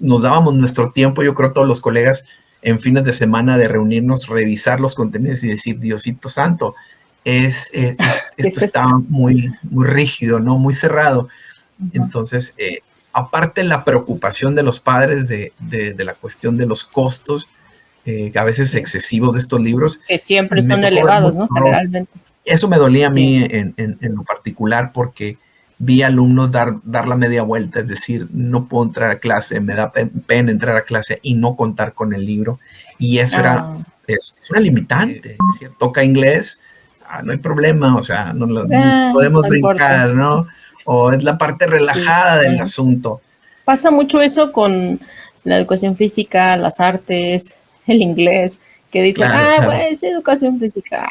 nos dábamos nuestro tiempo, yo creo todos los colegas, en fines de semana de reunirnos, revisar los contenidos y decir, Diosito Santo, esto está muy, muy rígido, ¿no? Muy cerrado. Entonces, aparte la preocupación de los padres de la cuestión de los costos, a veces excesivos de estos libros. Que siempre son elevados, ¿no? Generalmente. Eso me dolía a mí en lo particular, porque vi alumnos dar la media vuelta, es decir, no puedo entrar a clase, me da pena entrar a clase y no contar con el libro. Y eso es una limitante. Toca inglés, no hay problema, o sea, no podemos brincar, importa, ¿no? O es la parte relajada del asunto. Pasa mucho eso con la educación física, las artes, el inglés, que dicen, pues educación física,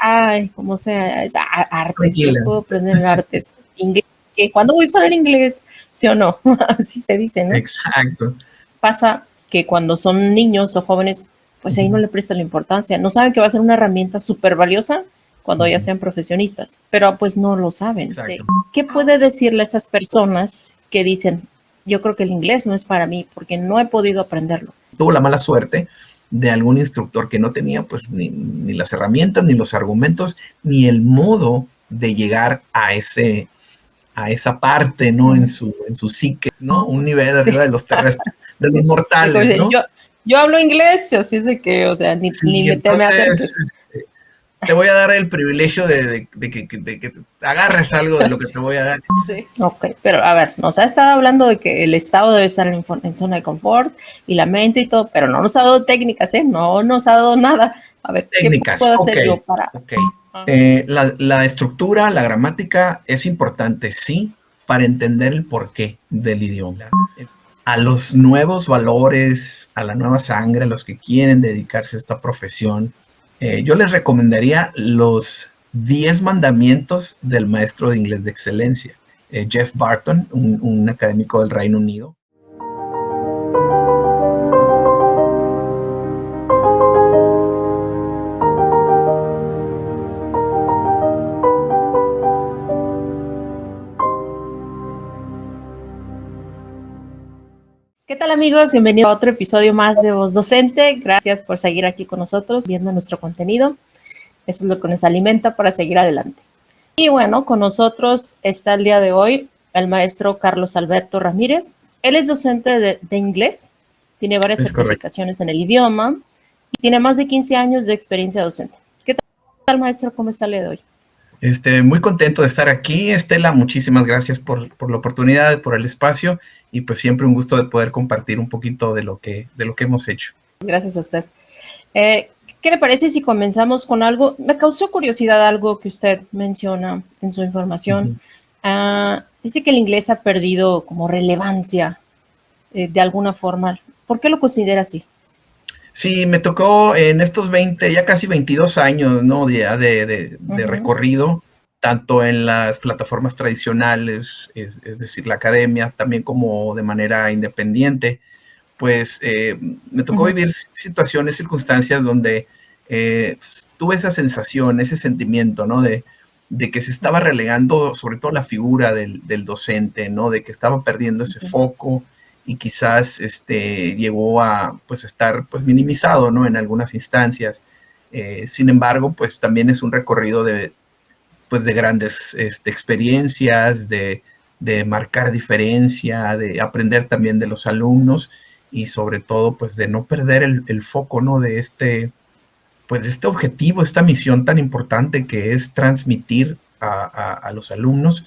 como sea, es artes, yo puedo aprender artes, inglés, que ¿cuándo voy a saber inglés? ¿Sí o no? Así se dice, ¿no? Exacto. Pasa que cuando son niños o jóvenes, pues ahí no le prestan la importancia, no saben que va a ser una herramienta súper valiosa cuando ya sean profesionistas, pero pues no lo saben. Exacto. ¿Qué puede decirle a esas personas que dicen, yo creo que el inglés no es para mí porque no he podido aprenderlo? Tuvo la mala suerte de algún instructor que no tenía pues ni las herramientas, ni los argumentos, ni el modo de llegar a esa parte, ¿no? En su psique, ¿no? Un nivel arriba de los terrestres, de los mortales, ¿no? Yo hablo inglés, así es de que, o sea, ni me teme acerques. Te voy a dar el privilegio de que agarres algo de lo que te voy a dar. Sí. Ok, pero a ver, nos ha estado hablando de que el Estado debe estar en zona de confort y la mente y todo, pero no nos ha dado técnicas, no nos ha dado nada. A ver, técnicas. ¿qué puedo hacer yo para...? La estructura, la gramática es importante, sí, para entender el porqué del idioma. A los nuevos valores, a la nueva sangre, a los que quieren dedicarse a esta profesión, yo les recomendaría los 10 mandamientos del maestro de inglés de excelencia, Jeff Barton, un académico del Reino Unido. ¿Qué tal, amigos? Bienvenidos a otro episodio más de Voz Docente. Gracias por seguir aquí con nosotros, viendo nuestro contenido. Eso es lo que nos alimenta para seguir adelante. Y bueno, con nosotros está el día de hoy el maestro Carlos Alberto Ramírez. Él es docente de inglés, tiene varias certificaciones en el idioma y tiene más de 15 años de experiencia docente. ¿Qué tal, maestro? ¿Cómo está el día de hoy? Muy contento de estar aquí, Estela. Muchísimas gracias por la oportunidad, por el espacio, y pues siempre un gusto de poder compartir un poquito de lo que hemos hecho. Gracias a usted. ¿Qué le parece si comenzamos con algo? Me causó curiosidad algo que usted menciona en su información. Dice que el inglés ha perdido como relevancia de alguna forma. ¿Por qué lo considera así? Sí, me tocó en estos ya casi 22 años, ¿no? de recorrido, tanto en las plataformas tradicionales, es decir, la academia, también como de manera independiente, pues me tocó vivir situaciones, circunstancias donde pues, tuve esa sensación, ese sentimiento, ¿no? De que se estaba relegando sobre todo la figura del docente, ¿no? De que estaba perdiendo ese foco, y quizás llegó a pues estar pues minimizado, ¿no? En algunas instancias. Sin embargo, pues también es un recorrido de grandes experiencias, de marcar diferencia, de aprender también de los alumnos, y sobre todo pues de no perder el foco, ¿no? De este objetivo, esta misión tan importante que es transmitir a los alumnos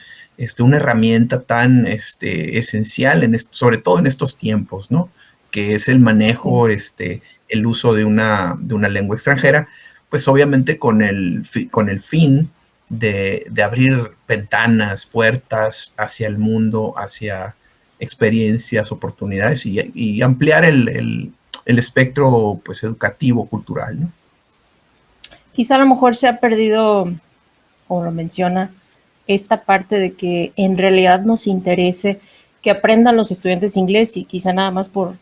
una herramienta tan esencial, sobre todo en estos tiempos, ¿no? Que es el manejo, el uso de una lengua extranjera, pues obviamente con el fin de abrir ventanas, puertas hacia el mundo, hacia experiencias, oportunidades, y ampliar el espectro pues educativo, cultural, ¿no? Quizá a lo mejor se ha perdido, como lo menciona, esta parte de que en realidad nos interese que aprendan los estudiantes inglés, y quizá nada más por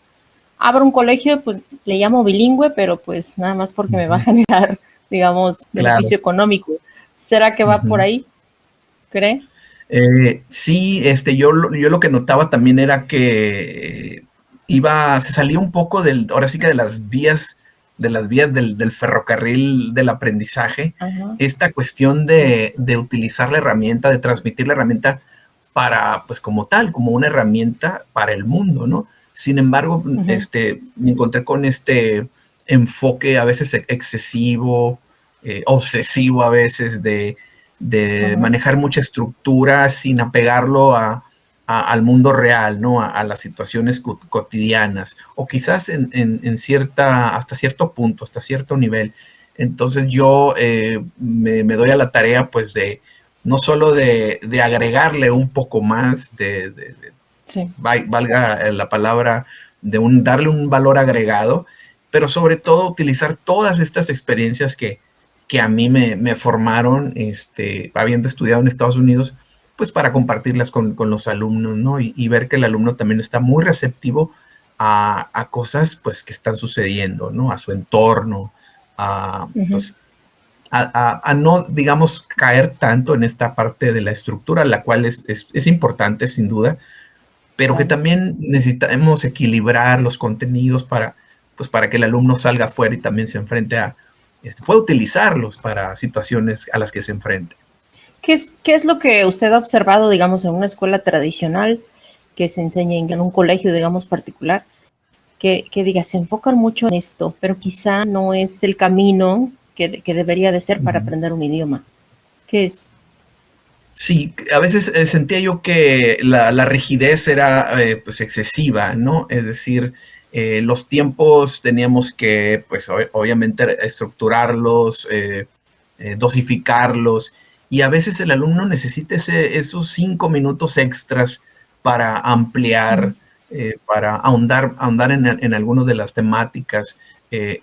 abro un colegio, pues le llamo bilingüe, pero pues nada más porque me va a generar, digamos, beneficio económico. ¿Será que va por ahí? ¿Cree? Sí, yo lo que notaba también era que se salía un poco ahora sí que de las vías del ferrocarril del aprendizaje, Ajá. esta cuestión de utilizar la herramienta, de transmitir la herramienta para, pues como tal, como una herramienta para el mundo, ¿no? Sin embargo, me encontré con este enfoque a veces excesivo, obsesivo a veces, de manejar mucha estructura sin apegarlo al mundo real, ¿no? A las situaciones cotidianas, o quizás hasta cierto punto, hasta cierto nivel. Entonces yo me doy a la tarea, pues, no solo de agregarle un poco más, valga la palabra, darle un valor agregado, pero sobre todo utilizar todas estas experiencias que a mí me formaron, habiendo estudiado en Estados Unidos, pues para compartirlas con los alumnos, ¿no? Y ver que el alumno también está muy receptivo a cosas, pues, que están sucediendo, ¿no? A su entorno, pues, a no, digamos, caer tanto en esta parte de la estructura, la cual es importante, sin duda, pero que también necesitamos equilibrar los contenidos para que el alumno salga afuera y también se enfrente pueda utilizarlos para situaciones a las que se enfrente. ¿Qué es lo que usted ha observado, digamos, en una escuela tradicional que se enseña en un colegio, digamos, particular, que diga, se enfocan mucho en esto, pero quizá no es el camino que debería de ser para aprender un idioma? ¿Qué es? Sí, a veces sentía yo que la rigidez era pues excesiva, ¿no? Es decir, los tiempos teníamos que, pues obviamente, estructurarlos, dosificarlos, y a veces el alumno necesita esos 5 minutos extras para ampliar, para ahondar en algunas de las temáticas,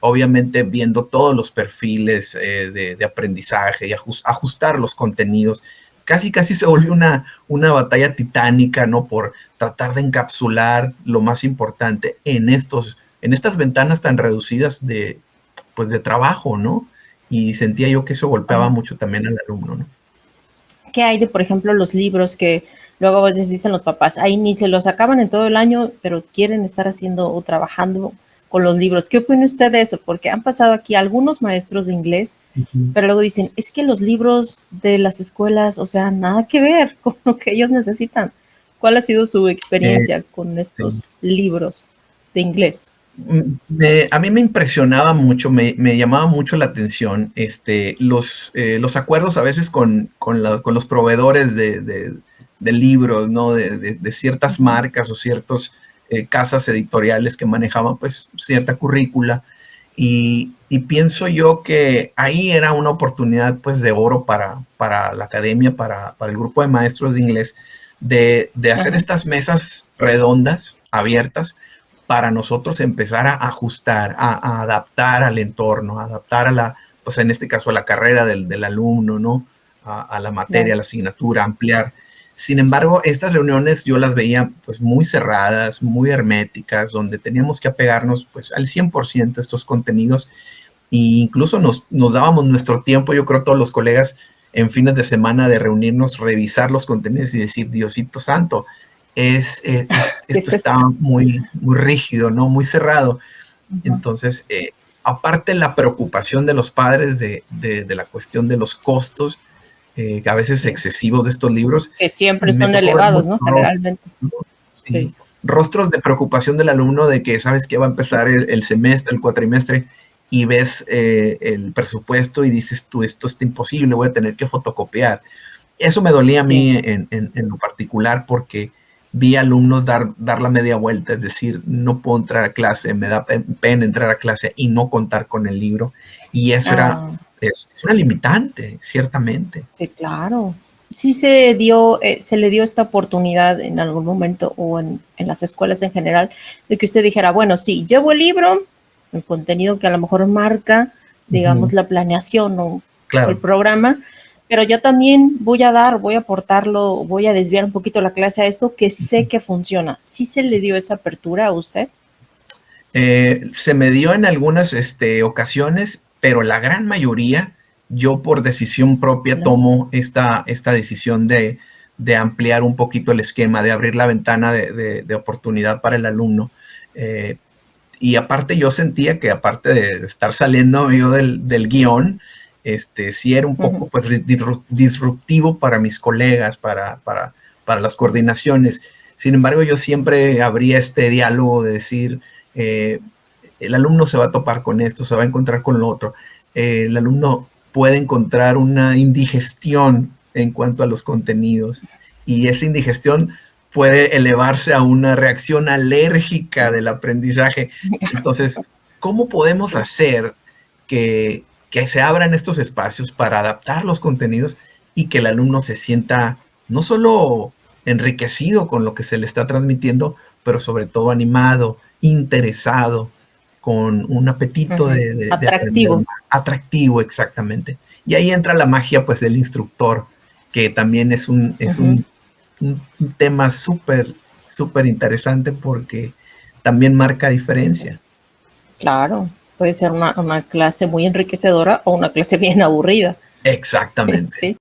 obviamente viendo todos los perfiles de aprendizaje y ajustar los contenidos. Casi se volvió una batalla titánica, ¿no? Por tratar de encapsular lo más importante en estas ventanas tan reducidas de trabajo, ¿no? Y sentía yo que eso golpeaba mucho también al alumno, ¿no? ¿Qué hay de, por ejemplo, los libros que luego a veces dicen los papás, ahí ni se los acaban en todo el año, pero quieren estar haciendo o trabajando con los libros? ¿Qué opina usted de eso? Porque han pasado aquí algunos maestros de inglés, pero luego dicen, es que los libros de las escuelas, o sea, nada que ver con lo que ellos necesitan. ¿Cuál ha sido su experiencia con estos libros de inglés? A mí me impresionaba mucho, me llamaba mucho la atención los acuerdos a veces con los proveedores de libros, ¿no? De ciertas marcas o ciertas casas editoriales que manejaban pues cierta currícula, y pienso yo que ahí era una oportunidad pues de oro para la academia, para el grupo de maestros de inglés, de hacer estas mesas redondas, abiertas, para nosotros empezar a ajustar, a adaptar al entorno, a adaptar pues en este caso a la carrera del alumno, ¿no? A la materia, a la asignatura, ampliar. Sin embargo, estas reuniones yo las veía pues muy cerradas, muy herméticas, donde teníamos que apegarnos pues al 100% a estos contenidos, e incluso nos dábamos nuestro tiempo, yo creo todos los colegas, en fines de semana, de reunirnos, revisar los contenidos y decir, Diosito santo, esto está muy rígido, ¿no? Muy cerrado. Entonces, aparte la preocupación de los padres de la cuestión de los costos, a veces excesivos de estos libros. Que siempre son elevados, ¿no? Generalmente. Sí. Rostros de preocupación del alumno de que sabes que va a empezar el semestre, el cuatrimestre, y ves el presupuesto y dices tú, esto está imposible, voy a tener que fotocopiar. Eso me dolía a mí en lo particular, porque vi alumnos dar la media vuelta, es decir, no puedo entrar a clase, me da pena entrar a clase y no contar con el libro, y eso es una limitante, ciertamente. Sí, claro. Sí se le dio esta oportunidad en algún momento, o en las escuelas en general, de que usted dijera, bueno, sí, llevo el libro, el contenido que a lo mejor marca, digamos, la planeación o el programa, pero yo también voy a aportarlo, voy a desviar un poquito la clase a esto que sé que funciona. ¿Sí se le dio esa apertura a usted? Se me dio en algunas ocasiones, pero la gran mayoría, yo por decisión propia tomo esta decisión de ampliar un poquito el esquema, de abrir la ventana de oportunidad para el alumno. Y aparte yo sentía que aparte de estar saliendo yo del guión, sí era un poco pues disruptivo para mis colegas, para las coordinaciones. Sin embargo, yo siempre abría este diálogo de decir, el alumno se va a topar con esto, se va a encontrar con lo otro. El alumno puede encontrar una indigestión en cuanto a los contenidos, y esa indigestión puede elevarse a una reacción alérgica del aprendizaje. Entonces, ¿cómo podemos hacer que se abran estos espacios para adaptar los contenidos y que el alumno se sienta no solo enriquecido con lo que se le está transmitiendo, pero sobre todo animado, interesado, con un apetito de atractivo. Atractivo, exactamente. Y ahí entra la magia pues del instructor, que también es un tema súper interesante porque también marca diferencia. Sí. Claro, puede ser una clase muy enriquecedora o una clase bien aburrida. Exactamente. Sí.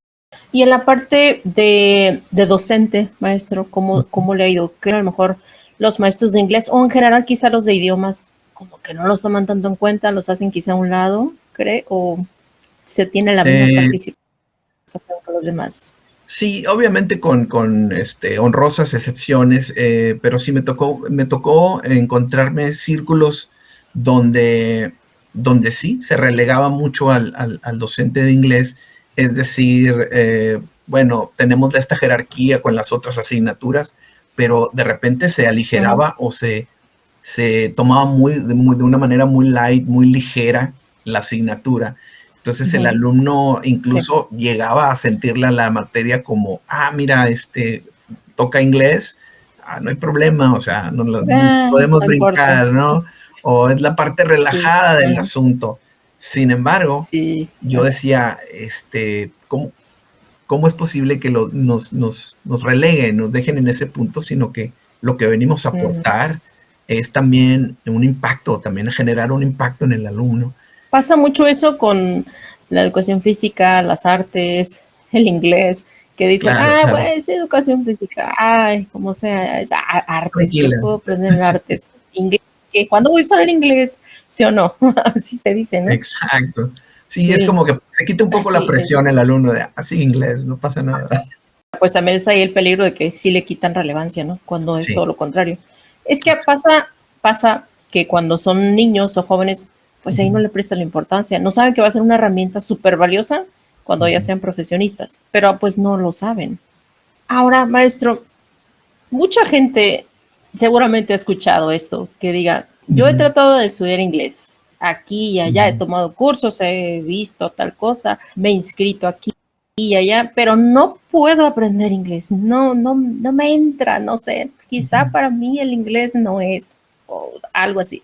Y en la parte de docente, maestro, ¿cómo le ha ido? Que a lo mejor los maestros de inglés o en general quizá los de idiomas como que no los toman tanto en cuenta, los hacen quizá a un lado, ¿cree? ¿O se tiene la misma participación con los demás? Sí, obviamente con honrosas excepciones, pero sí me tocó encontrarme círculos donde sí se relegaba mucho al docente de inglés, es decir, bueno, tenemos esta jerarquía con las otras asignaturas, pero de repente se aligeraba o se tomaba de una manera muy light, muy ligera la asignatura. Entonces el alumno incluso llegaba a sentirla la materia como, mira, toca inglés, no hay problema, o sea, no podemos brincar, ¿no? O es la parte relajada del asunto. Sin embargo, yo decía, ¿cómo es posible que nos releguen, nos dejen en ese punto, sino que lo que venimos a aportar es también un impacto, también generar un impacto en el alumno? Pasa mucho eso con la educación física, las artes, el inglés, que dicen, pues educación física, como sea, es artes, yo puedo aprender artes, inglés, ¿cuándo voy a saber inglés? ¿Sí o no? Así se dice, ¿no? Exacto. Sí, es como que se quita un poco la presión el alumno de, así inglés, no pasa nada. Pues también está ahí el peligro de que sí le quitan relevancia, ¿no? Cuando es todo lo contrario. Es que pasa que cuando son niños o jóvenes, pues ahí no le prestan la importancia. No saben que va a ser una herramienta súper valiosa cuando ya sean profesionistas, pero pues no lo saben. Ahora, maestro, mucha gente seguramente ha escuchado esto, que diga, yo he tratado de estudiar inglés aquí y allá, he tomado cursos, he visto tal cosa, me he inscrito aquí y allá, pero no puedo aprender inglés, no me entra, no sé, quizá para mí el inglés no es, o algo así.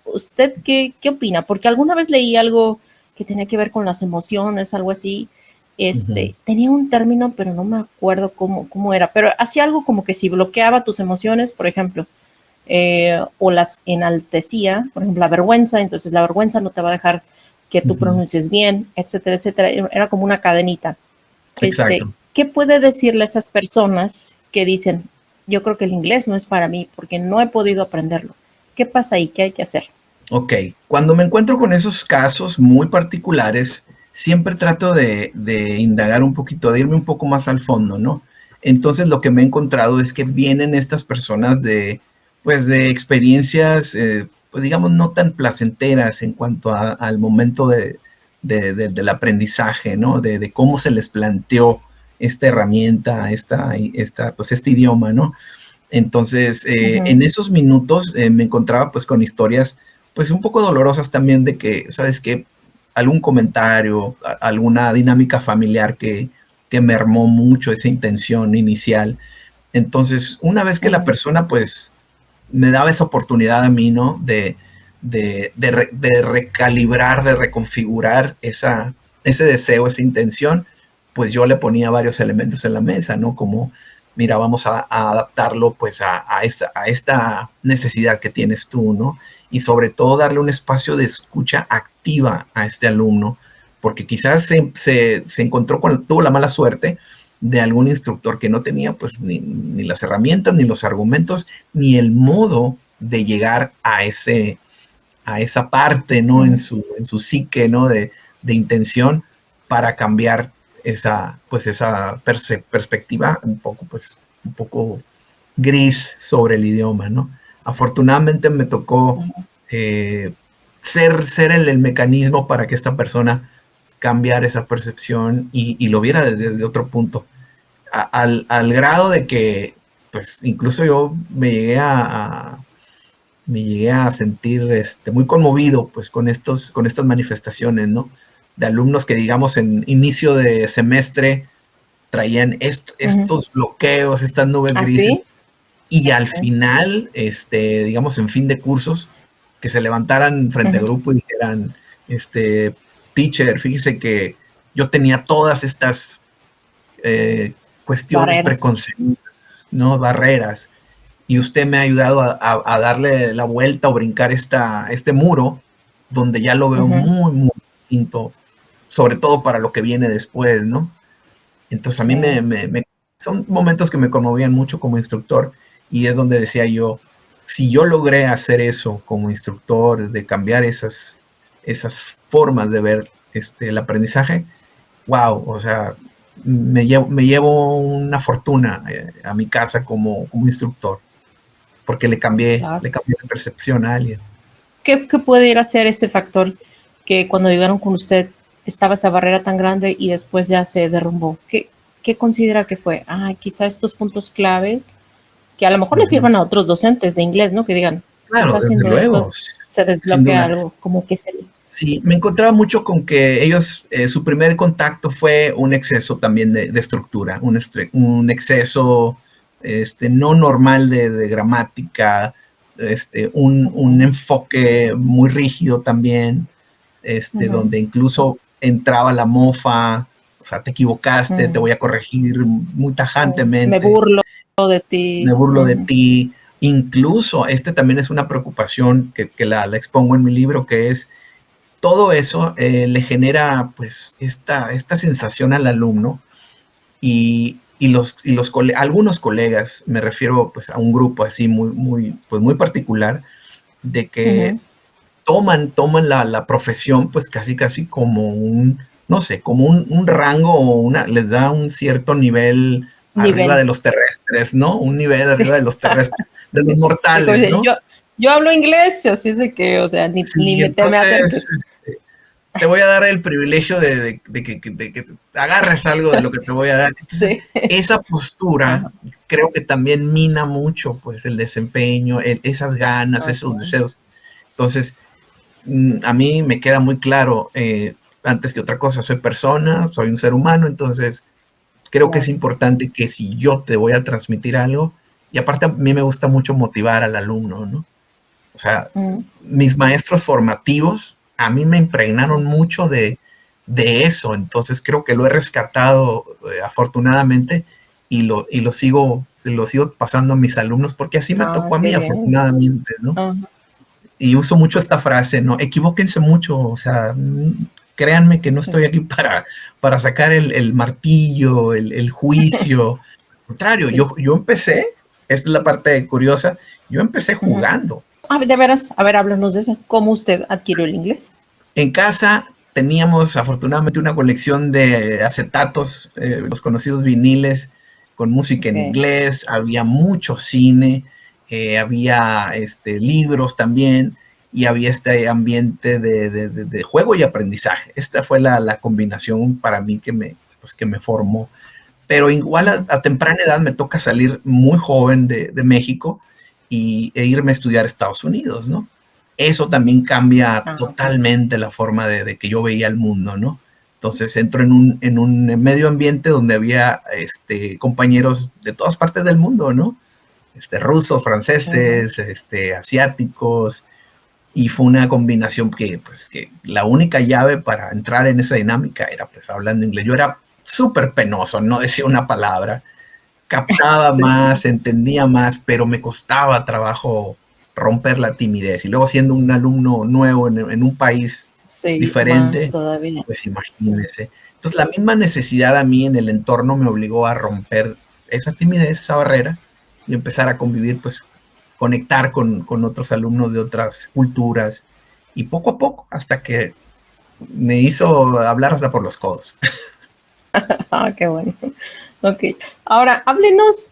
¿Usted qué opina? Porque alguna vez leí algo que tenía que ver con las emociones, algo así. Tenía un término, pero no me acuerdo cómo era, pero hacía algo como que si bloqueaba tus emociones, por ejemplo, o las enaltecía, por ejemplo, la vergüenza, entonces la vergüenza no te va a dejar que tú pronuncies bien, etcétera, etcétera. Era como una cadenita. ¿Qué puede decirle a esas personas que dicen, yo creo que el inglés no es para mí porque no he podido aprenderlo? ¿Qué pasa ahí? ¿Qué hay que hacer? Ok, cuando me encuentro con esos casos muy particulares, siempre trato de indagar un poquito, de irme un poco más al fondo, ¿no? Entonces lo que me he encontrado es que vienen estas personas de experiencias, pues digamos, no tan placenteras en cuanto al momento del aprendizaje, ¿no? De cómo se les planteó esta herramienta, pues este idioma, ¿no? Entonces, en esos minutos me encontraba pues con historias pues un poco dolorosas también de que, ¿sabes qué? Algún comentario, alguna dinámica familiar que mermó mucho esa intención inicial. Entonces, una vez que la persona pues me daba esa oportunidad a mí, ¿no? De recalibrar, de reconfigurar ese deseo, esa intención, pues yo le ponía varios elementos en la mesa, ¿no? Como, mira, vamos a adaptarlo pues a esta necesidad que tienes tú, ¿no? Y sobre todo darle un espacio de escucha activa a este alumno, porque quizás se encontró tuvo la mala suerte de algún instructor que no tenía pues ni las herramientas, ni los argumentos, ni el modo de llegar a esa parte, ¿no? En su psique, ¿no? De intención para cambiar esa perspectiva un poco gris sobre el idioma, ¿no? Afortunadamente me tocó ser el mecanismo para que esta persona cambiara esa percepción y lo viera desde otro punto, al grado de que pues incluso yo me llegué a sentir muy conmovido pues con estas manifestaciones, ¿no? De alumnos que, digamos, en inicio de semestre traían estos bloqueos, estas nubes grises, ¿sí? Y al final, digamos, en fin de cursos, que se levantaran frente al grupo y dijeran, teacher, fíjese que yo tenía todas estas cuestiones preconcebidas, ¿no? Barreras, y usted me ha ayudado a darle la vuelta o brincar este muro, donde ya lo veo muy, muy distinto, sobre todo para lo que viene después, ¿no? Entonces a mí son momentos que me conmovían mucho como instructor, y es donde decía yo, si yo logré hacer eso como instructor, de cambiar esas formas de ver el aprendizaje, wow, o sea, me llevo una fortuna a mi casa como instructor, porque le cambié la percepción a alguien. ¿Qué puede ir a ser ese factor que cuando llegaron con usted estaba esa barrera tan grande y después ya se derrumbó? ¿Qué considera que fue? Quizá estos puntos clave que a lo mejor le sirvan a otros docentes de inglés, ¿no? Que digan, claro, quizás haciendo esto se desbloquea algo, como que se... Sí, me encontraba mucho con que ellos, su primer contacto fue un exceso también de estructura, un exceso no normal de gramática, un enfoque muy rígido también, donde incluso entraba la mofa, o sea, te equivocaste, te voy a corregir muy tajantemente. Me burlo de ti. Me burlo de ti. Incluso, también es una preocupación que la expongo en mi libro, que es todo eso le genera pues esta sensación al alumno y algunos colegas, me refiero pues a un grupo así muy particular, de que toman la profesión pues casi como no sé, como un rango o les da un cierto nivel arriba de los terrestres, ¿no? Un nivel arriba de los terrestres, de los mortales, sí, ¿no? Yo hablo inglés, así es de que, o sea, ni me te me acerques. Te voy a dar el privilegio de que agarres algo de lo que te voy a dar. Entonces, esa postura creo que también mina mucho pues el desempeño, esas ganas, esos deseos. Entonces, a mí me queda muy claro, antes que otra cosa, soy persona, soy un ser humano, entonces creo que es importante que si yo te voy a transmitir algo, y aparte a mí me gusta mucho motivar al alumno, ¿no? O sea, mis maestros formativos a mí me impregnaron mucho de eso, entonces creo que lo he rescatado afortunadamente y lo sigo pasando a mis alumnos, porque así me tocó a mí afortunadamente, ¿no? Y uso mucho esta frase, ¿no? Equivóquense mucho, o sea, créanme que no estoy aquí para sacar el martillo, el juicio. Al contrario, yo empecé, esta es la parte curiosa, yo empecé jugando. De veras, a ver, háblanos de eso. ¿Cómo usted adquirió el inglés? En casa teníamos afortunadamente una colección de acetatos, los conocidos viniles, con música en inglés, había mucho cine, había libros también, y había este ambiente de juego y aprendizaje. Esta fue la combinación para mí que me formó. Pero igual a temprana edad me toca salir muy joven de México e irme a estudiar a Estados Unidos, ¿no? Eso también cambia totalmente la forma de que yo veía el mundo, ¿no? Entonces entro en un medio ambiente donde había compañeros de todas partes del mundo, ¿no? Rusos, franceses, asiáticos, y fue una combinación que la única llave para entrar en esa dinámica era pues hablando inglés. Yo era súper penoso, no decía una palabra, captaba más, entendía más, pero me costaba trabajo romper la timidez. Y luego siendo un alumno nuevo en un país Sí, diferente, más todavía. pues imagínese. Entonces la misma necesidad a mí en el entorno me obligó a romper esa timidez, esa barrera, y empezar a convivir, pues conectar con otros alumnos de otras culturas, y poco a poco, hasta que me hizo hablar hasta por los codos. Ah, qué bueno. Ok. Ahora, háblenos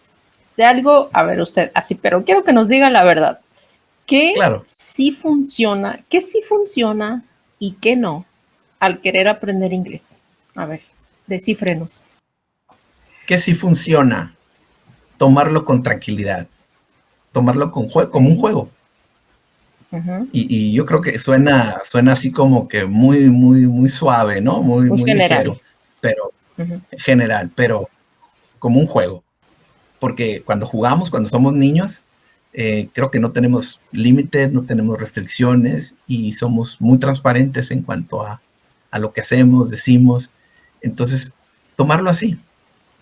de algo, a ver usted, así, pero quiero que nos diga la verdad. Claro, Qué sí funciona y qué no al querer aprender inglés? A ver, descífrenos. que sí funciona, tomarlo con tranquilidad, tomarlo como un Ok. juego. Ujú. Y yo creo que suena así como que muy suave, ¿no? Muy Muy general. ligero, pero Ujú. general, pero como un juego. Porque cuando jugamos, cuando somos niños, creo que no tenemos límites, no tenemos restricciones y somos muy transparentes en cuanto a lo que hacemos, decimos. Entonces, tomarlo así.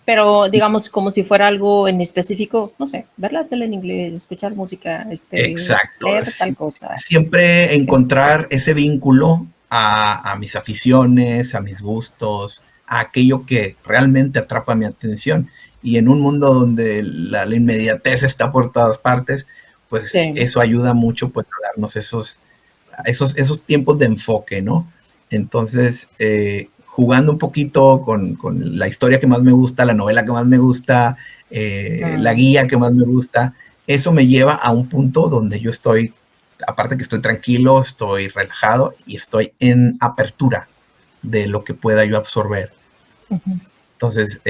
Pero digamos como si fuera algo en específico, no sé, ver la tele en inglés, escuchar música, Exacto. leer tal cosa. Siempre Okay. encontrar ese vínculo a mis aficiones, a mis gustos, a aquello que realmente atrapa mi atención. Y en un mundo donde la inmediatez está por todas partes, pues Sí. eso ayuda mucho pues a darnos esos tiempos de enfoque, ¿no? Entonces, jugando un poquito con la historia que más me gusta, la novela que más me gusta, la Mm, guía que más me gusta, eso me lleva a un punto donde yo estoy, aparte que estoy tranquilo, estoy relajado y estoy en apertura de lo que pueda yo absorber. ujú. Entonces,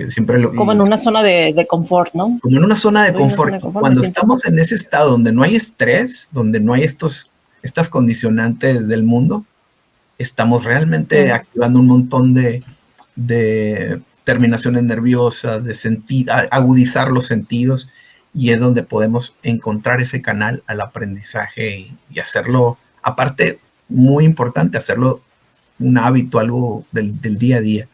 siempre Como en una zona de confort, ¿no? como en una zona de Estoy en una zona confort. de Y confort, me cuando siento estamos en ese estado donde no hay estrés, donde no hay estas condicionantes del mundo, estamos realmente mm, activando un montón de terminaciones nerviosas, de agudizar los sentidos, y es donde podemos encontrar ese canal al aprendizaje y hacerlo, aparte, muy importante, hacerlo un hábito, algo del día a día.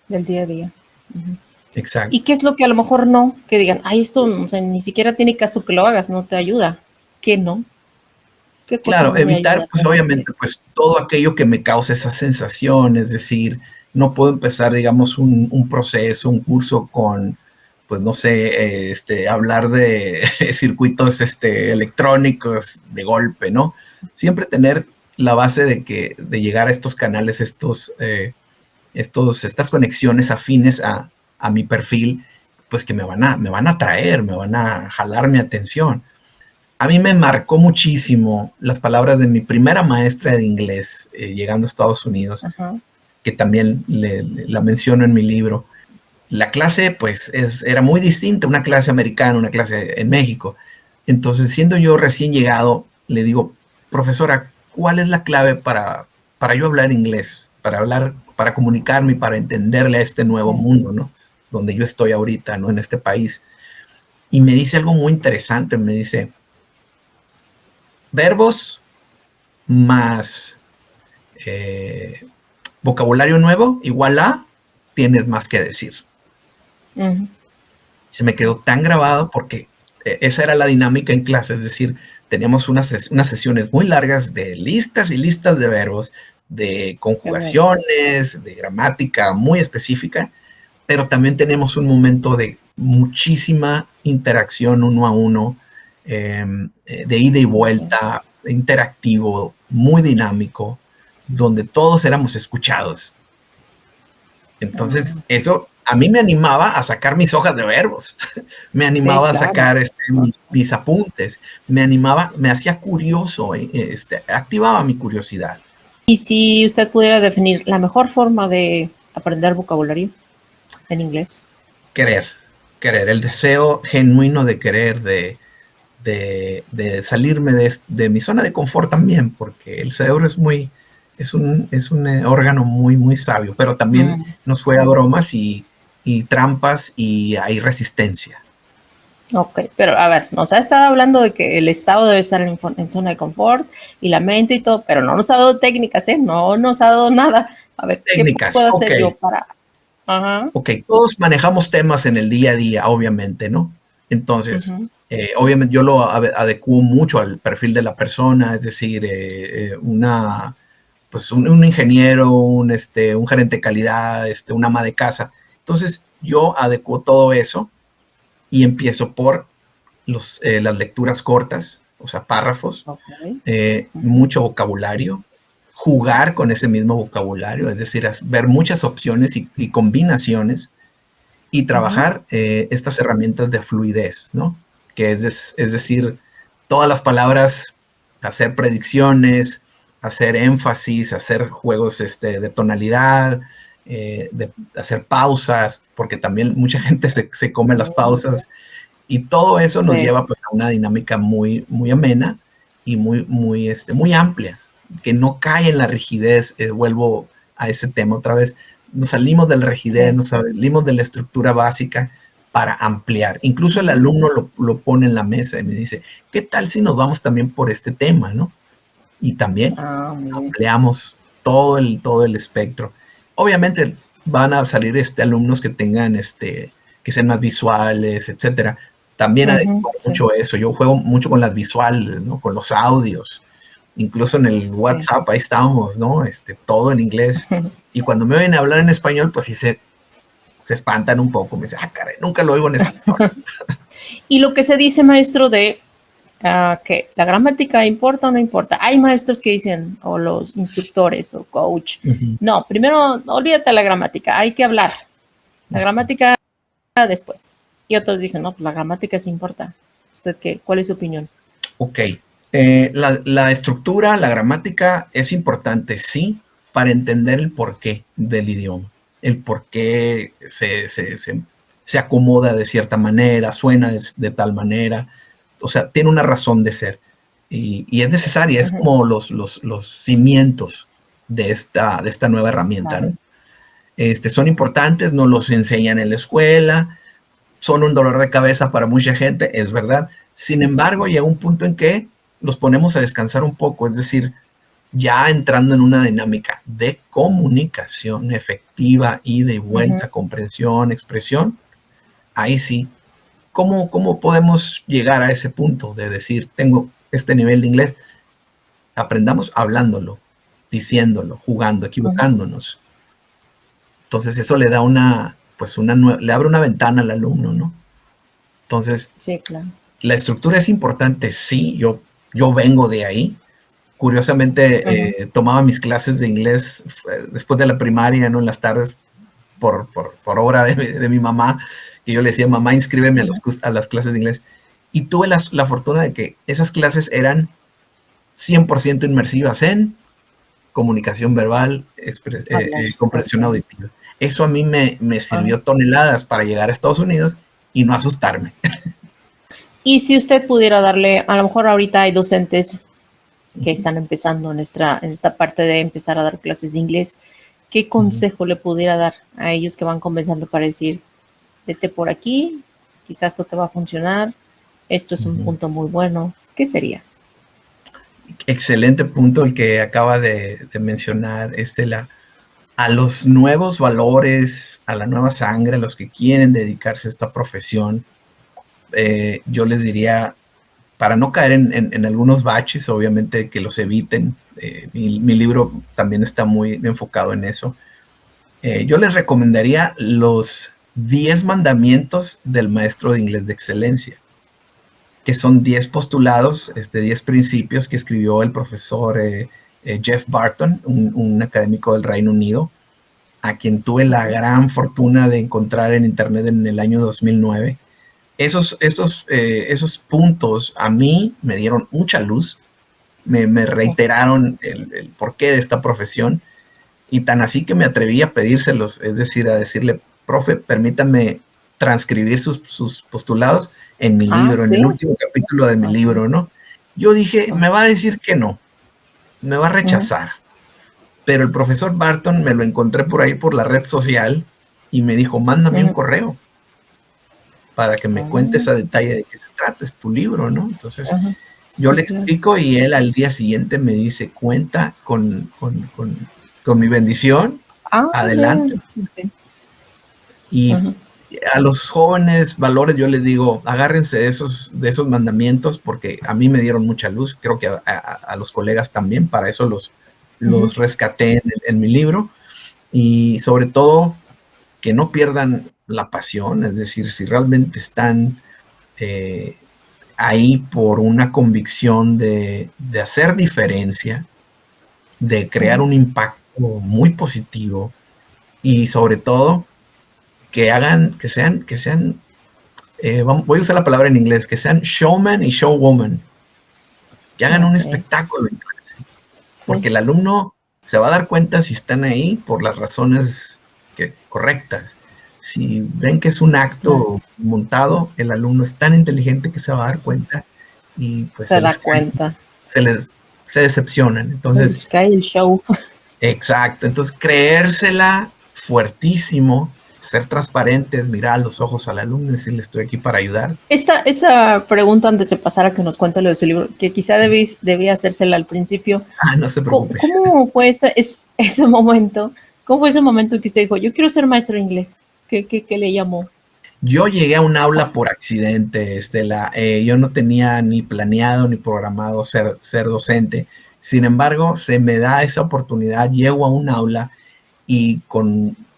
del día a día. Ujú. ¿Y Exacto. qué es lo que a lo mejor no? Que digan, ay, esto o sea, ni siquiera tiene caso que lo hagas, no te ayuda. ¿Qué no? ¿Qué cosa Claro, no me ayuda a evitar, pues aprender obviamente, inglés? pues todo aquello que me cause esa sensación, es decir, no puedo empezar, digamos, un proceso, un curso con, pues no sé, hablar de circuitos electrónicos de golpe, ¿no? Siempre tener la base de llegar a estos canales, estas conexiones afines a mi perfil, pues que me van a atraer, me van a jalar mi atención. A mí me marcó muchísimo las palabras de mi primera maestra de inglés, llegando a Estados Unidos, Ajá. que también la menciono en mi libro. La clase, pues, era muy distinta, una clase americana, una clase en México. Entonces, siendo yo recién llegado, le digo, profesora, ¿cuál es la clave para yo hablar inglés? Para comunicarme y para entenderle a este nuevo Sí. mundo, ¿no? Donde yo estoy ahorita, ¿no? En este país. Y me dice algo muy interesante, me dice, verbos más vocabulario nuevo igual a tienes más que decir. Ujú. Se me Sí. quedó tan grabado porque esa era la dinámica en clase, es decir, teníamos unas sesiones muy largas de listas y listas de verbos, de Qué bueno. conjugaciones, de gramática muy específica, pero también tenemos un momento de muchísima interacción uno a uno, de ida y Ok. vuelta, interactivo, muy dinámico, donde todos éramos escuchados. Entonces, Mm, eso a mí me animaba a sacar mis hojas de verbos, me sí, animaba a claro. sacar mis apuntes, me hacía curioso, activaba mi curiosidad. Y si usted pudiera definir la mejor forma de aprender vocabulario en inglés. Querer, querer, el deseo genuino de querer, de salirme de mi zona de confort también, porque el cerebro es un órgano muy sabio, pero también Mm, nos juega bromas y trampas y hay resistencia. ok, pero a ver, nos ha estado hablando de que el estado debe estar en zona de confort y la mente y todo, pero no nos ha dado técnicas, ¿eh? No nos ha dado nada. A ver, ¿qué Técnicas, puedo ok, hacer yo para... Ajá. ok, todos manejamos temas en el día a día, obviamente, ¿no? Entonces, Ujú. obviamente yo lo adecuo mucho al perfil de la persona, es decir, pues un ingeniero, un gerente de calidad, un ama de casa. Entonces yo adecuo todo eso y empiezo por las lecturas cortas, o sea, párrafos, mucho vocabulario, jugar con ese mismo vocabulario, es decir, ver muchas opciones y combinaciones y trabajar estas herramientas de fluidez, ¿no? Que es decir, todas las palabras, hacer predicciones, hacer énfasis, hacer juegos de tonalidad, de hacer pausas, porque también mucha gente se come las pausas, y todo eso nos lleva pues a una dinámica muy, muy amena y muy amplia, que no cae en la rigidez. Vuelvo a ese tema otra vez. Nos salimos de la rigidez, nos salimos de la estructura básica para ampliar. Incluso el alumno lo pone en la mesa y me dice, ¿qué tal si nos vamos también por este tema, no? Y también ampliamos todo el espectro. Obviamente van a salir alumnos que tengan que sean más visuales, etcétera. También adecuo mucho eso. Yo juego mucho con las visuales, ¿no? Con los audios. Incluso en el WhatsApp, ahí estamos, ¿no? Todo en inglés. Y cuando me oyen hablar en español, pues sí se espantan un poco. Me dicen, caray, nunca lo oigo en español. Y lo que se dice, maestro, de que la gramática importa o no importa. Hay maestros que dicen, o los instructores o coach, no, primero olvídate de la gramática, hay que hablar. La gramática después. Y otros dicen, no, pues la gramática sí importa. ¿Usted qué? ¿Cuál es su opinión? Ok. La estructura, la gramática es importante, sí, para entender el porqué del idioma. El porqué se acomoda de cierta manera, suena de tal manera. O sea, tiene una razón de ser. Y es necesaria, es como los cimientos de esta nueva herramienta, ¿no? Son importantes, no los enseñan en la escuela, son un dolor de cabeza para mucha gente, es verdad. Sin embargo, llega un punto en que los ponemos a descansar un poco, es decir, ya entrando en una dinámica de comunicación efectiva, ida y vuelta, comprensión, expresión, ahí sí. ¿Cómo podemos llegar a ese punto de decir, tengo este nivel de inglés? Aprendamos hablándolo, diciéndolo, jugando, equivocándonos. Entonces eso le da le abre una ventana al alumno, ¿no? Entonces, sí, claro. La estructura es importante, sí, yo vengo de ahí. Curiosamente, tomaba mis clases de inglés después de la primaria, ¿no? En las tardes, por obra de mi mamá, que yo le decía, mamá, inscríbeme a las clases de inglés. Y tuve la fortuna de que esas clases eran 100% inmersivas en comunicación verbal, comprensión auditiva. Eso a mí me sirvió toneladas para llegar a Estados Unidos y no asustarme. Y si usted pudiera darle, a lo mejor ahorita hay docentes que están empezando en esta parte de empezar a dar clases de inglés, ¿qué consejo le pudiera dar a ellos que van comenzando para decir, vete por aquí, quizás esto te va a funcionar, esto es un punto muy bueno? ¿Qué sería? Excelente punto el que acaba de mencionar, a los nuevos valores, a la nueva sangre, a los que quieren dedicarse a esta profesión, yo les diría, para no caer en algunos baches, obviamente que los eviten. Mi libro también está muy enfocado en eso. Yo les recomendaría los 10 mandamientos del maestro de inglés de excelencia, que son 10 postulados, 10 principios que escribió el profesor Jeff Barton, un académico del Reino Unido, a quien tuve la gran fortuna de encontrar en internet en el año 2009. Esos puntos a mí me dieron mucha luz, me reiteraron el porqué de esta profesión, y tan así que me atreví a pedírselos, es decir, a decirle, profe, permítame transcribir sus postulados en mi libro, ¿sí? En el último capítulo de mi libro, ¿no? Yo dije, me va a decir que no, me va a rechazar. Pero el profesor Barton me lo encontré por ahí por la red social y me dijo, mándame un correo para que me cuentes a detalle de qué se trata, es tu libro, ¿no? Entonces, yo le explico y él al día siguiente me dice, cuenta con mi bendición, adelante. Y a los jóvenes valores yo les digo, agárrense de esos mandamientos porque a mí me dieron mucha luz, creo que a los colegas también, para eso los rescaté en mi libro, y sobre todo que no pierdan la pasión, es decir, si realmente están ahí por una convicción de hacer diferencia, de crear un impacto muy positivo, y sobre todo que sean, voy a usar la palabra en inglés, que sean showman y showwoman, que hagan un espectáculo en clase, porque el alumno se va a dar cuenta si están ahí por las razones correctas. Si ven que es un acto montado, el alumno es tan inteligente que se va a dar cuenta y pues se da cuenta. Se decepcionan. Entonces, cae el show. Exacto. Entonces, creérsela fuertísimo, ser transparentes, mirar a los ojos al alumno y decirle, estoy aquí para ayudar. Esta pregunta, antes de pasar a que nos cuente lo de su libro, que quizá debía hacérsela al principio. No se preocupe. ¿Cómo fue ese momento? ¿Cómo fue ese momento que usted dijo, yo quiero ser maestro de inglés? ¿Qué le llamó? Yo llegué a un aula por accidente, Estela. Yo no tenía ni planeado ni programado ser docente. Sin embargo, se me da esa oportunidad, llego a un aula y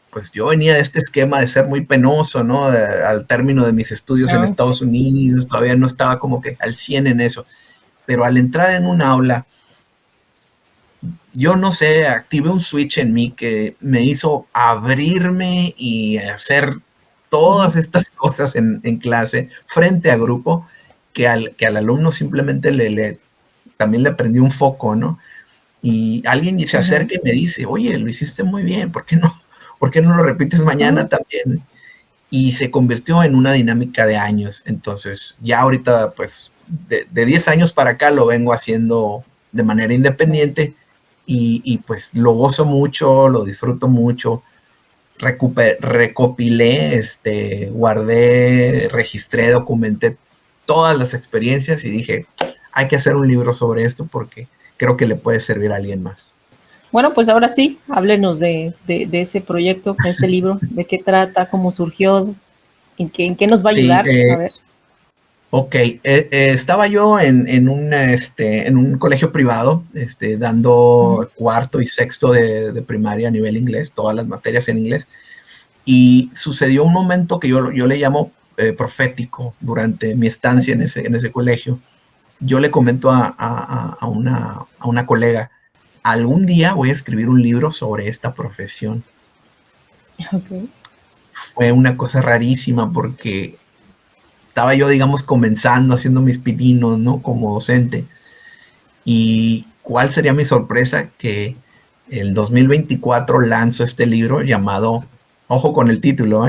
pues yo venía de este esquema de ser muy penoso, ¿no? Al término de mis estudios en Estados Unidos, todavía no estaba como que al 100 en eso. Pero al entrar en un aula, yo no sé, activé un switch en mí que me hizo abrirme y hacer todas estas cosas en clase, frente a grupo, que al alumno simplemente también le prendió un foco, ¿no? Y alguien se acerca y me dice, oye, lo hiciste muy bien, ¿por qué no lo repites mañana también? Y se convirtió en una dinámica de años. Entonces, ya ahorita, pues, de 10 años para acá lo vengo haciendo de manera independiente y pues lo gozo mucho, lo disfruto mucho. Recopilé, guardé, registré, documenté todas las experiencias y dije, hay que hacer un libro sobre esto porque creo que le puede servir a alguien más. Bueno, pues ahora sí, háblenos de ese proyecto, de ese libro, de qué trata, cómo surgió, en qué nos va a ayudar. A ver. Ok, estaba yo en un colegio privado, dando cuarto y sexto de primaria a nivel inglés, todas las materias en inglés, y sucedió un momento que yo le llamo profético durante mi estancia en ese colegio. Yo le comento a una colega, algún día voy a escribir un libro sobre esta profesión. Okay. Fue una cosa rarísima porque estaba yo, digamos, comenzando, haciendo mis pininos, ¿no? Como docente. Y ¿cuál sería mi sorpresa? Que el 2024 lanzo este libro llamado, ojo con el título,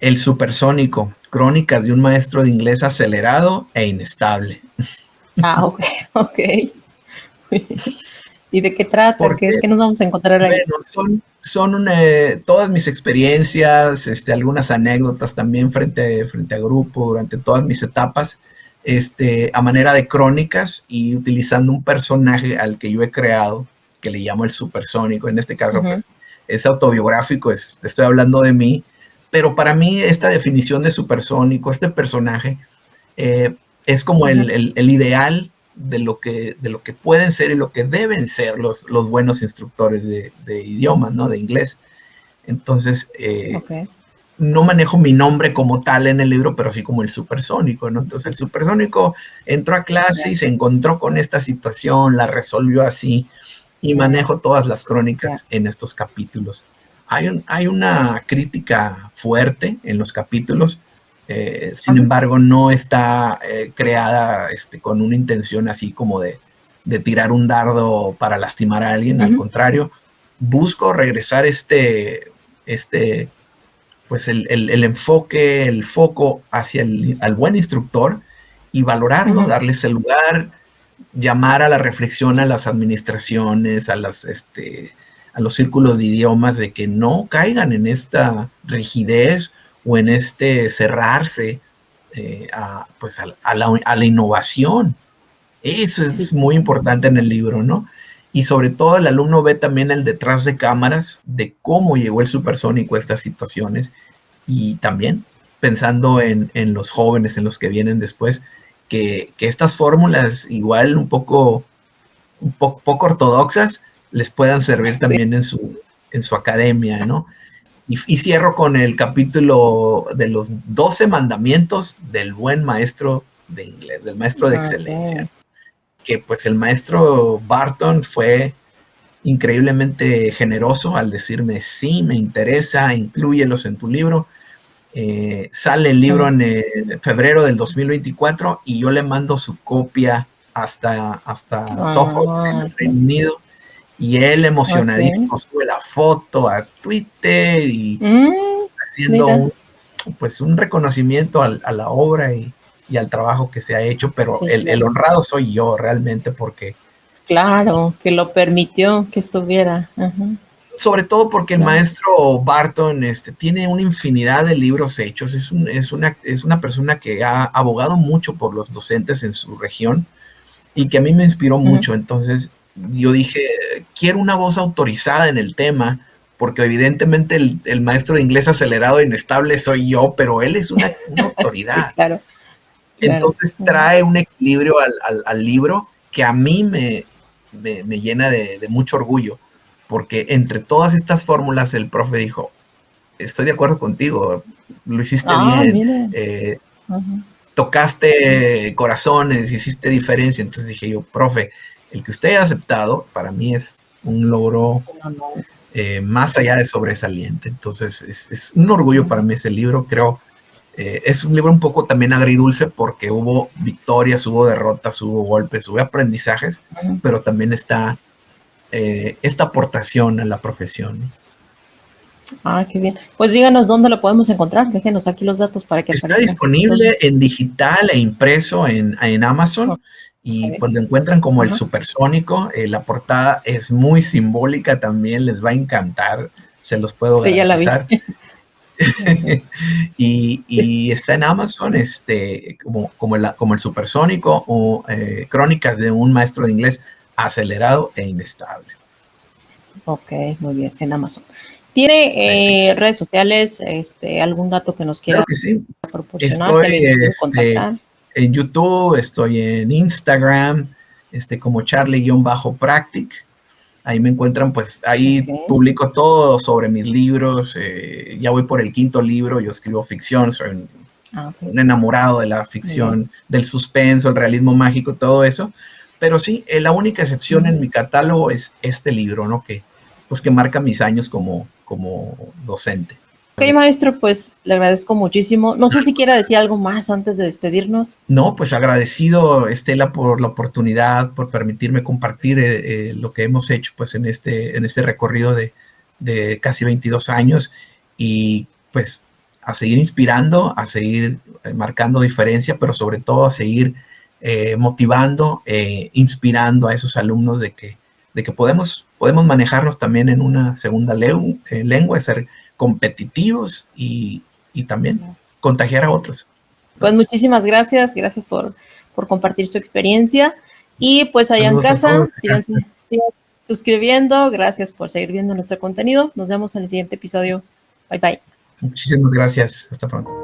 El Supersónico, crónicas de un maestro de inglés acelerado e inestable. Ok. ¿Y de qué trata? ¿Qué es que nos vamos a encontrar ahí? Bueno, son todas mis experiencias, algunas anécdotas también frente a grupo durante todas mis etapas, a manera de crónicas y utilizando un personaje al que yo he creado, que le llamo el Supersónico. En este caso, pues, es autobiográfico, te estoy hablando de mí, pero para mí esta definición de Supersónico, este personaje, es como el ideal de lo que pueden ser y lo que deben ser los buenos instructores de idiomas, ¿no? De inglés. Entonces, no manejo mi nombre como tal en el libro, pero sí como el Supersónico, ¿no? Entonces, el Supersónico entró a clase y se encontró con esta situación, la resolvió así, y manejo todas las crónicas en estos capítulos. Hay una crítica fuerte en los capítulos. Sin embargo, no está creada con una intención así como de tirar un dardo para lastimar a alguien. Al contrario, busco regresar pues el enfoque, el foco hacia al buen instructor y valorarlo, darles el lugar, llamar a la reflexión a las administraciones, a los círculos de idiomas, de que no caigan en esta rigidez o en cerrarse a la innovación. Eso es muy importante en el libro, ¿no? Y sobre todo el alumno ve también el detrás de cámaras de cómo llegó el Supersónico a estas situaciones, y también pensando en los jóvenes, en los que vienen después, que estas fórmulas igual un poco un poco ortodoxas les puedan servir también en su academia, ¿no? Y cierro con el capítulo de los 12 mandamientos del buen maestro de inglés, del maestro de excelencia. Que pues el maestro Barton fue increíblemente generoso al decirme, sí, me interesa, inclúyelos en tu libro. Sale el libro en febrero del 2024 y yo le mando su copia hasta Soho, en el Reino Unido, y él emocionadísimo sube la foto a Twitter y haciendo un reconocimiento a la obra y al trabajo que se ha hecho, pero el honrado soy yo realmente, porque claro, que lo permitió que estuviera. Sobre todo porque el maestro Barton tiene una infinidad de libros hechos. Es una persona que ha abogado mucho por los docentes en su región y que a mí me inspiró mucho. Entonces yo dije, quiero una voz autorizada en el tema, porque evidentemente el maestro de inglés acelerado e inestable soy yo, pero él es una autoridad. Sí, claro. Entonces trae un equilibrio al libro que a mí me llena de mucho orgullo, porque entre todas estas fórmulas el profe dijo, estoy de acuerdo contigo, lo hiciste bien, tocaste corazones, hiciste diferencia. Entonces dije yo, profe, el que usted haya aceptado para mí es un logro más allá de sobresaliente. Entonces es un orgullo para mí ese libro. Creo es un libro un poco también agridulce, porque hubo victorias, hubo derrotas, hubo golpes, hubo aprendizajes, pero también está esta aportación a la profesión. Qué bien. Pues díganos dónde lo podemos encontrar. Déjenos aquí los datos para que está aparezca. Disponible en digital e impreso en Amazon, y pues lo encuentran como El Supersónico. La portada es muy simbólica también, les va a encantar, se los puedo garantizar. Ya la vi. y está en Amazon como El Supersónico, o Crónicas de un maestro de inglés acelerado e inestable. Ok, muy bien, en Amazon. ¿Tiene redes sociales, algún dato que nos quiera proporcionar? Estoy en YouTube, estoy en Instagram, como Charlie-Practic. Ahí me encuentran, pues ahí publico todo sobre mis libros. Ya voy por el 5º libro, yo escribo ficción, soy un enamorado de la ficción, del suspenso, el realismo mágico, todo eso. Pero sí, la única excepción en mi catálogo es este libro, ¿no? Que marca mis años como docente. Ok, maestro, pues le agradezco muchísimo. No sé si quiera decir algo más antes de despedirnos. No, pues agradecido, Estela, por la oportunidad, por permitirme compartir lo que hemos hecho pues en este recorrido de casi 22 años, y pues a seguir inspirando, a seguir marcando diferencia, pero sobre todo a seguir motivando, inspirando a esos alumnos de que podemos manejarnos también en una segunda lengua, ser competitivos y también contagiar a otros. Pues muchísimas gracias por compartir su experiencia, y pues allá en casa, sigan suscribiendo. Gracias por seguir viendo nuestro contenido. Nos vemos en el siguiente episodio. Bye bye. Muchísimas gracias. Hasta pronto.